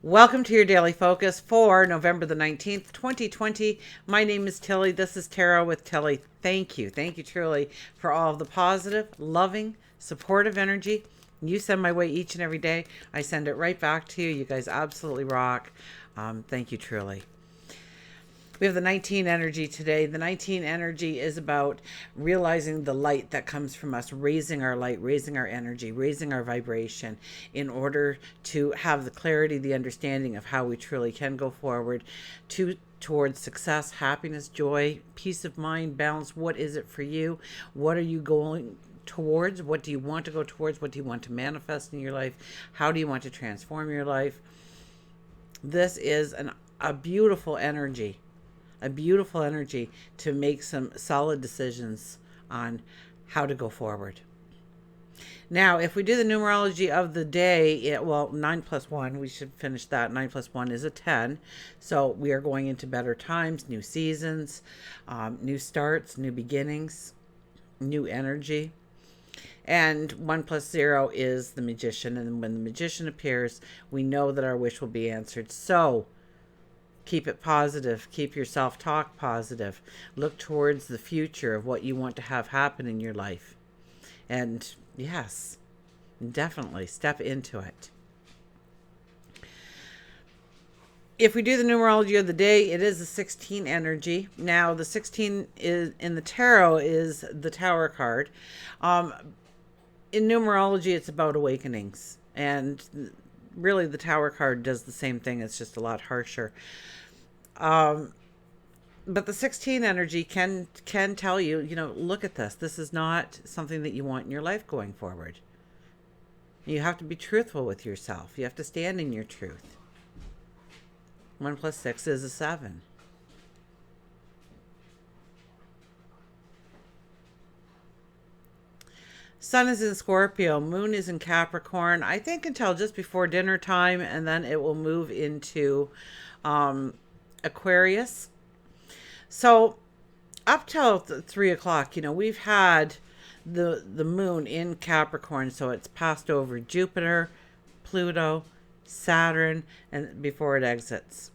Welcome to your daily focus for November the 19th, 2020. My name is Tilly. This is Tarot with Tilly. Thank you. Thank you truly for all of the positive, loving, supportive energy you send my way each and every day. I send it right back to you. You guys absolutely rock. Thank you truly. We have the 19 energy today. The 19 energy is about realizing the light that comes from us, raising our light, raising our energy, raising our vibration in order to have the clarity, the understanding of how we truly can go forward towards success, happiness, joy, peace of mind, balance. What is it for you? What are you going towards? What do you want to go towards? What do you want to manifest in your life? How do you want to transform your life? This is a beautiful energy. A beautiful energy to make some solid decisions on how to go forward. Now, if we do the numerology of the day, 9 plus 1, we should finish that. 9 plus 1 is a 10. So we are going into better times, new seasons, new starts, new beginnings, new energy. And 1 plus 0 is the magician. And when the magician appears, we know that our wish will be answered. So keep it positive. Keep your self-talk positive. Look towards the future of what you want to have happen in your life. And yes, definitely step into it. If we do the numerology of the day, it is a 16 energy. Now, the 16 is in the tarot is the Tower card. In numerology, it's about awakenings. And really, the Tower card does the same thing. It's just a lot harsher. But the 16 energy can tell you, look at this. This is not something that you want in your life going forward. You have to be truthful with yourself. You have to stand in your truth. 1 plus 6 is a 7. Sun is in Scorpio. Moon is in Capricorn. I think until just before dinner time, and then it will move into Aquarius. So up till 3 o'clock, we've had the moon in Capricorn. So it's passed over Jupiter, Pluto, Saturn, and before it exits.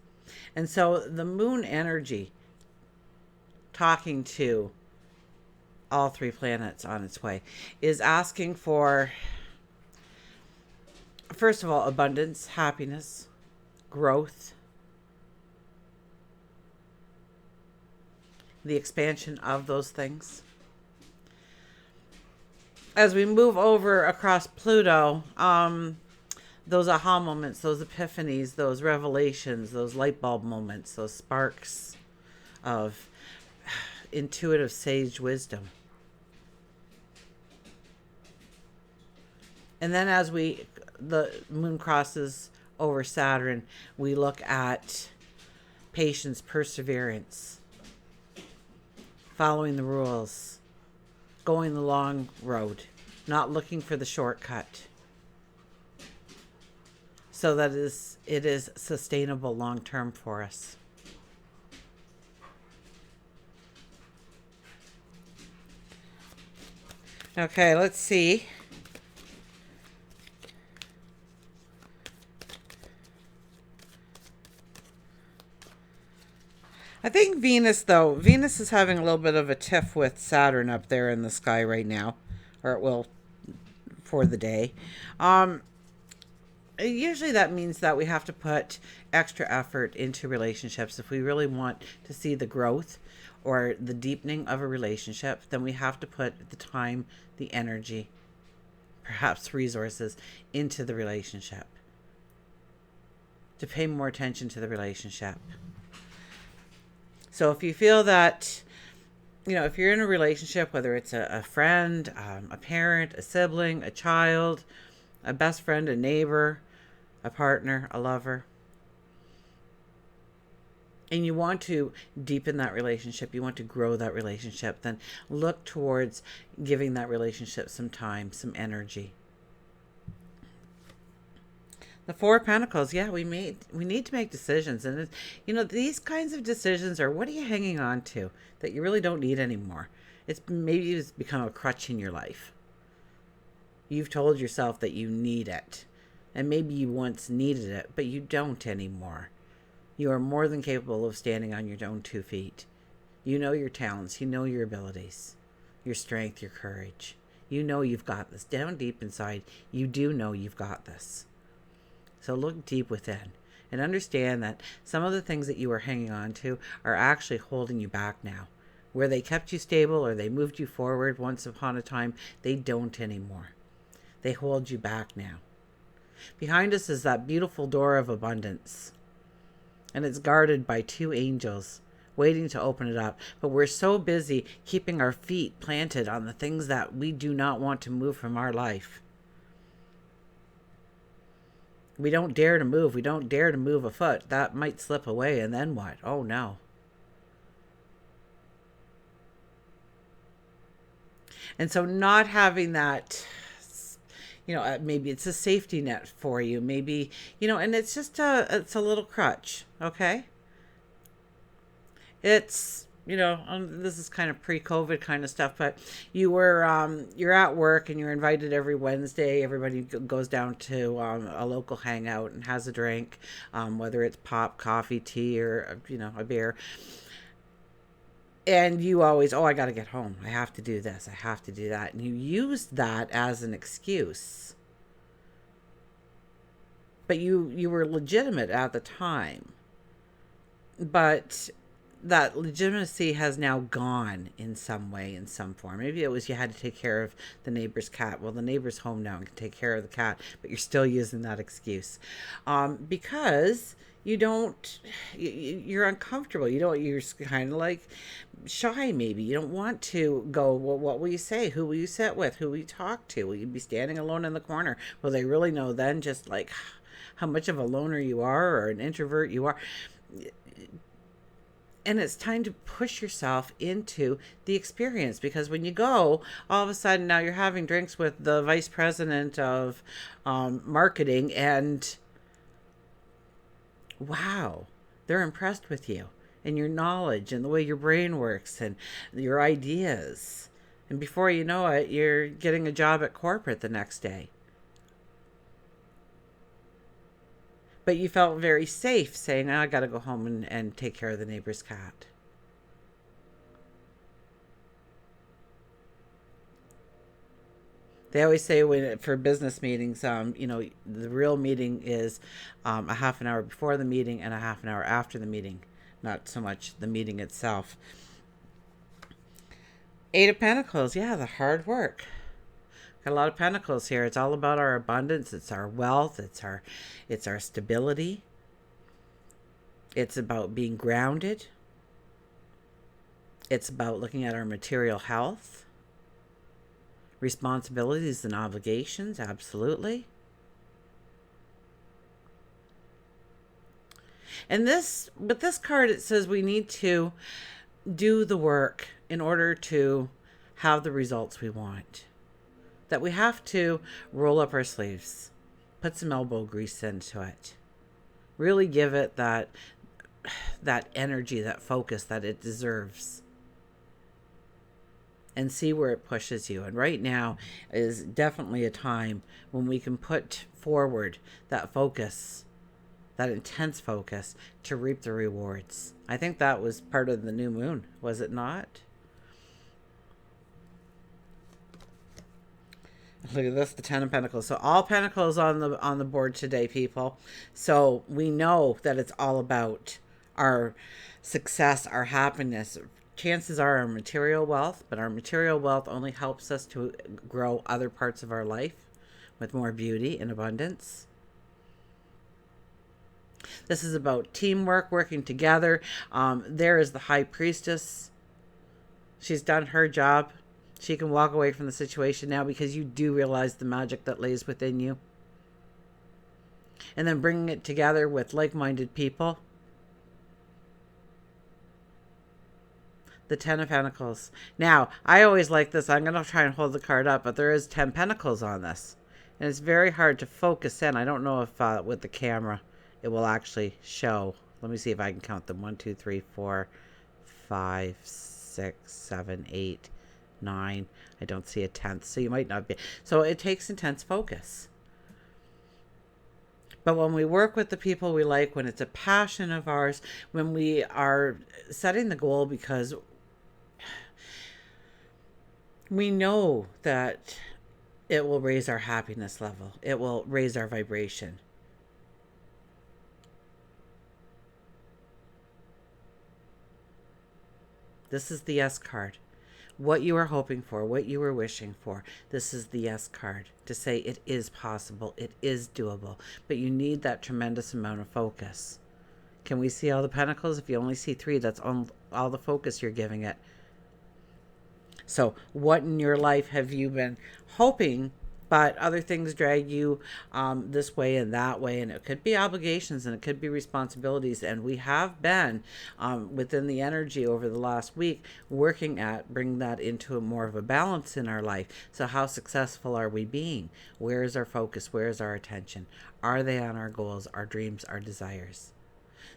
And so the moon energy talking to all 3 planets on its way is asking for, first of all, abundance, happiness, growth, the expansion of those things. As we move over across Pluto, those aha moments, those epiphanies, those revelations, those light bulb moments, those sparks of intuitive sage wisdom. And then as the moon crosses over Saturn, we look at patience, perseverance, following the rules, going the long road, not looking for the shortcut, so that it is sustainable long term for us. Okay, let's see. I think Venus is having a little bit of a tiff with Saturn up there in the sky right now, or it will for the day. Usually that means that we have to put extra effort into relationships. If we really want to see the growth or the deepening of a relationship, then we have to put the time, the energy, perhaps resources into the relationship, to pay more attention to the relationship. So if you feel that, if you're in a relationship, whether it's a friend, a parent, a sibling, a child, a best friend, a neighbor, a partner, a lover, and you want to deepen that relationship, you want to grow that relationship, then look towards giving that relationship some time, some energy. The 4 of Pentacles, yeah, we need to make decisions. And, these kinds of decisions are, what are you hanging on to that you really don't need anymore? Maybe it's become a crutch in your life. You've told yourself that you need it. And maybe you once needed it, but you don't anymore. You are more than capable of standing on your own 2 feet. You know your talents. You know your abilities, your strength, your courage. You know you've got this. Down deep inside, you do know you've got this. So look deep within and understand that some of the things that you are hanging on to are actually holding you back now. Where they kept you stable or they moved you forward once upon a time, they don't anymore. They hold you back now. Behind us is that beautiful door of abundance. And it's guarded by 2 angels waiting to open it up. But we're so busy keeping our feet planted on the things that we do not want to move from our life. We don't dare to move. We don't dare to move a foot. That might slip away, and then what? Oh, no. And so not having that, maybe it's a safety net for you. Maybe, and it's just it's a little crutch, okay? It's, this is kind of pre-COVID kind of stuff, but you're at work and you're invited every Wednesday. Everybody goes down to a local hangout and has a drink, whether it's pop, coffee, tea, or, a beer. And you always, I got to get home. I have to do this. I have to do that. And you use that as an excuse. But you were legitimate at the time. But that legitimacy has now gone in some way, in some form. Maybe it was you had to take care of the neighbor's cat. Well, the neighbor's home now and can take care of the cat, but you're still using that excuse. Because you're uncomfortable. You're kind of like shy maybe. You don't want to go, well, what will you say? Who will you sit with? Who will you talk to? Will you be standing alone in the corner? Will they really know then just like how much of a loner you are or an introvert you are? And it's time to push yourself into the experience, because when you go, all of a sudden now you're having drinks with the vice president of marketing, and wow, they're impressed with you and your knowledge and the way your brain works and your ideas. And before you know it, you're getting a job at corporate the next day. But you felt very safe saying, I got to go home and take care of the neighbor's cat. They always say for business meetings, the real meeting is a half an hour before the meeting and a half an hour after the meeting, not so much the meeting itself. 8 of Pentacles, yeah, the hard work. Got a lot of pentacles here. It's all about our abundance. It's our wealth. It's our stability. It's about being grounded. It's about looking at our material health. Responsibilities and obligations, absolutely. And with this card, it says we need to do the work in order to have the results we want. That we have to roll up our sleeves, put some elbow grease into it, really give it that energy, that focus that it deserves, and see where it pushes you. And right now is definitely a time when we can put forward that focus, that intense focus, to reap the rewards. I think that was part of the new moon, was it not? Look at this, the 10 of Pentacles. So all Pentacles on the board today, people. So we know that it's all about our success, our happiness. Chances are our material wealth, but our material wealth only helps us to grow other parts of our life with more beauty and abundance. This is about teamwork, working together. There is the High Priestess. She's done her job. She can walk away from the situation now because you do realize the magic that lays within you. And then bringing it together with like-minded people. The 10 of Pentacles. Now, I always like this. I'm going to try and hold the card up, but there is 10 Pentacles on this. And it's very hard to focus in. I don't know if with the camera it will actually show. Let me see if I can count them. 1, 2, 3, 4, 5, 6, 7, 8, 9. I don't see a 10th, so you might not be. So it takes intense focus. But when we work with the people we like, when it's a passion of ours, when we are setting the goal because we know that it will raise our happiness level, it will raise our vibration. This is the yes card. What you are hoping for, what you are wishing for. This is the yes card to say it is possible, it is doable, but you need that tremendous amount of focus. Can we see all the pentacles? If you only see 3, that's all the focus you're giving it. So what in your life have you been hoping, but other things drag you this way and that way? And it could be obligations and it could be responsibilities. And we have been within the energy over the last week working at bringing that into more of a balance in our life. So how successful are we being? Where is our focus? Where is our attention? Are they on our goals, our dreams, our desires?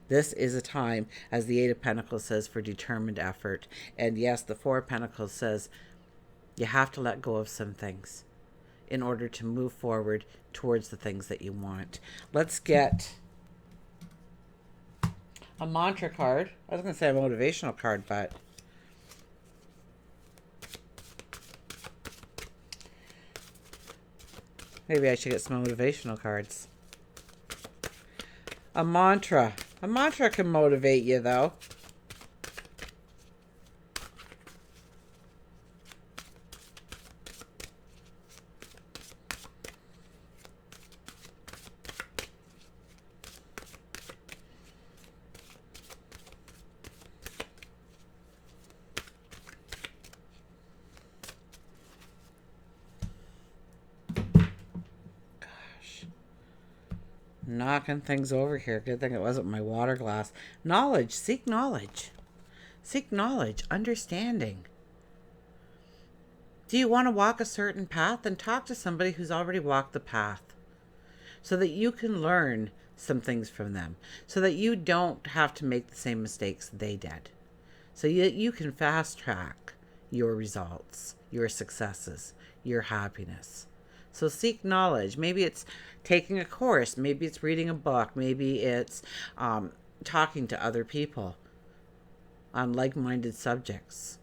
This is a time, as the 8 of Pentacles says, for determined effort. And yes, the 4 of Pentacles says you have to let go of some things in order to move forward towards the things that you want. Let's get a mantra card. I was going to say a motivational card, but maybe I should get some motivational cards. A mantra. A mantra can motivate you, though. Knocking things over here. Good thing it wasn't my water glass. Knowledge. Seek knowledge. Seek knowledge. Understanding. Do you want to walk a certain path? Then talk to somebody who's already walked the path so that you can learn some things from them, so that you don't have to make the same mistakes they did. So you can fast track your results, your successes, your happiness. So seek knowledge. Maybe it's taking a course. Maybe it's reading a book. Maybe it's talking to other people on like-minded subjects.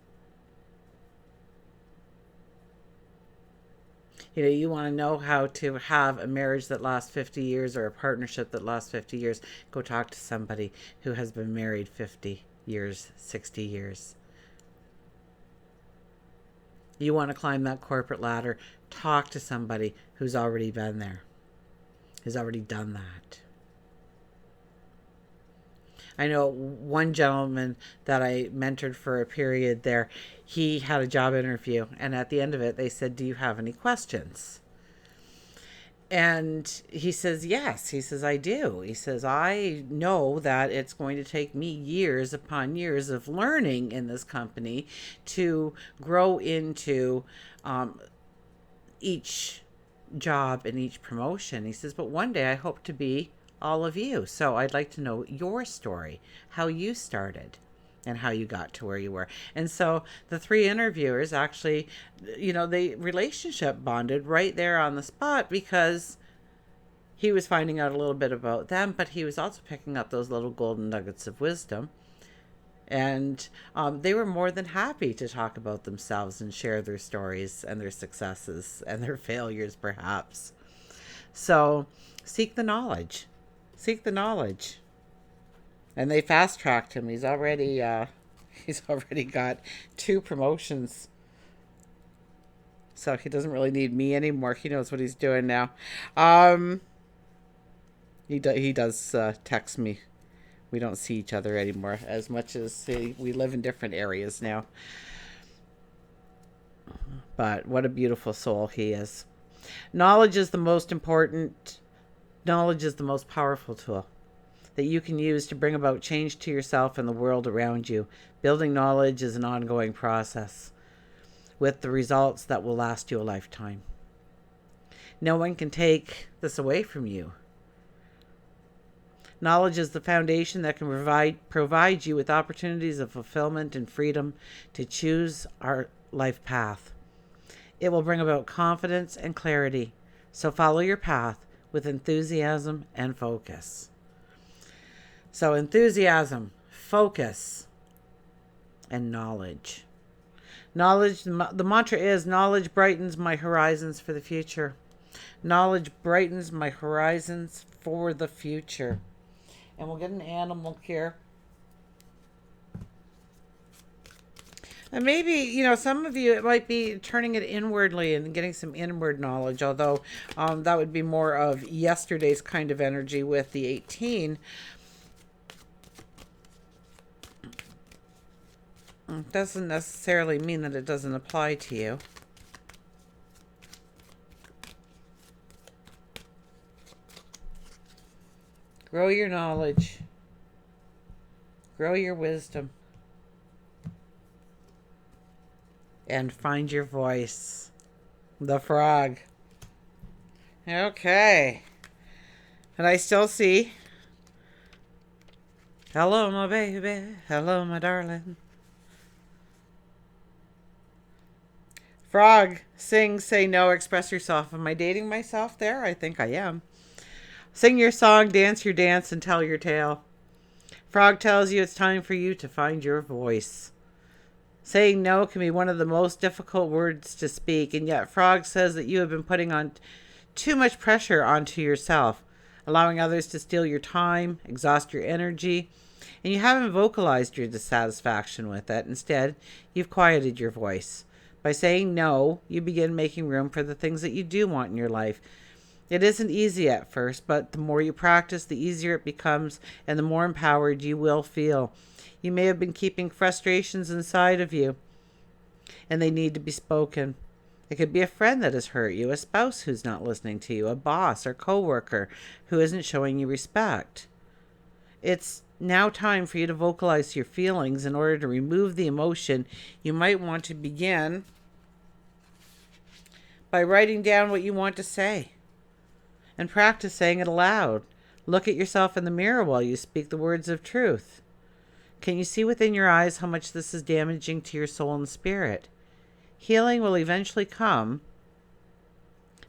You know, you want to know how to have a marriage that lasts 50 years or a partnership that lasts 50 years. Go talk to somebody who has been married 50 years, 60 years. You want to climb that corporate ladder, talk to somebody who's already been there, who's already done that. I know one gentleman that I mentored for a period there, he had a job interview, and at the end of it, they said, "Do you have any questions?" And he says, yes. He says, I do. He says, I know that it's going to take me years upon years of learning in this company to grow into each job and each promotion. He says, but one day I hope to be all of you. So I'd like to know your story, how you started and how you got to where you were. And so the 3 interviewers actually, you know, they relationship bonded right there on the spot because he was finding out a little bit about them, but he was also picking up those little golden nuggets of wisdom. And they were more than happy to talk about themselves and share their stories and their successes and their failures, perhaps. So seek the knowledge. Seek the knowledge. And they fast tracked him. He's already got 2 promotions. So he doesn't really need me anymore. He knows what he's doing now. He does text me. We don't see each other anymore as much as we live in different areas now. But what a beautiful soul he is. Knowledge is the most important. Knowledge is the most powerful tool that you can use to bring about change to yourself and the world around you. Building knowledge is an ongoing process with the results that will last you a lifetime. No one can take this away from you. Knowledge is the foundation that can provide you with opportunities of fulfillment and freedom to choose our life path. It will bring about confidence and clarity. So follow your path with enthusiasm and focus. So enthusiasm, focus, and knowledge. Knowledge, the mantra is, knowledge brightens my horizons for the future. Knowledge brightens my horizons for the future. And we'll get an animal here. And maybe, some of you, it might be turning it inwardly and getting some inward knowledge, although that would be more of yesterday's kind of energy with the 18. It doesn't necessarily mean that it doesn't apply to you. Grow your knowledge. Grow your wisdom. And find your voice. The frog. Okay. And I still see. Hello, my baby. Hello, my darling. Frog, sing, say no, express yourself. Am I dating myself there? I think I am. Sing your song, dance your dance, and tell your tale. Frog tells you it's time for you to find your voice. Saying no can be one of the most difficult words to speak, and yet Frog says that you have been putting on too much pressure onto yourself, allowing others to steal your time, exhaust your energy, and you haven't vocalized your dissatisfaction with it. Instead, you've quieted your voice. By saying no, you begin making room for the things that you do want in your life. It isn't easy at first, but the more you practice, the easier it becomes, and the more empowered you will feel. You may have been keeping frustrations inside of you, and they need to be spoken. It could be a friend that has hurt you, a spouse who's not listening to you, a boss or coworker who isn't showing you respect. It's now time for you to vocalize your feelings. In order to remove the emotion, you might want to begin by writing down what you want to say and practice saying it aloud. Look at yourself in the mirror while you speak the words of truth. Can you see within your eyes how much this is damaging to your soul and spirit? Healing will eventually come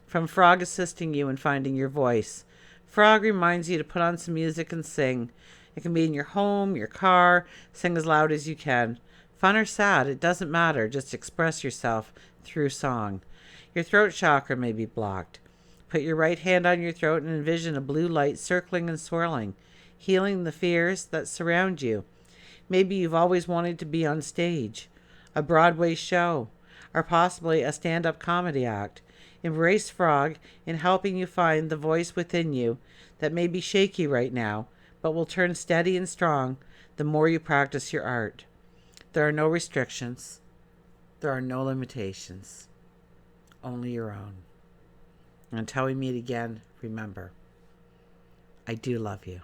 from Frog assisting you in finding your voice. Frog reminds you to put on some music and sing. It can be in your home, your car. Sing as loud as you can. Fun or sad, it doesn't matter. Just express yourself through song. Your throat chakra may be blocked. Put your right hand on your throat and envision a blue light circling and swirling, healing the fears that surround you. Maybe you've always wanted to be on stage, a Broadway show, or possibly a stand-up comedy act. Embrace Frog in helping you find the voice within you that may be shaky right now, but will turn steady and strong the more you practice your art. There are no restrictions. There are no limitations. Only your own. Until we meet again, remember, I do love you.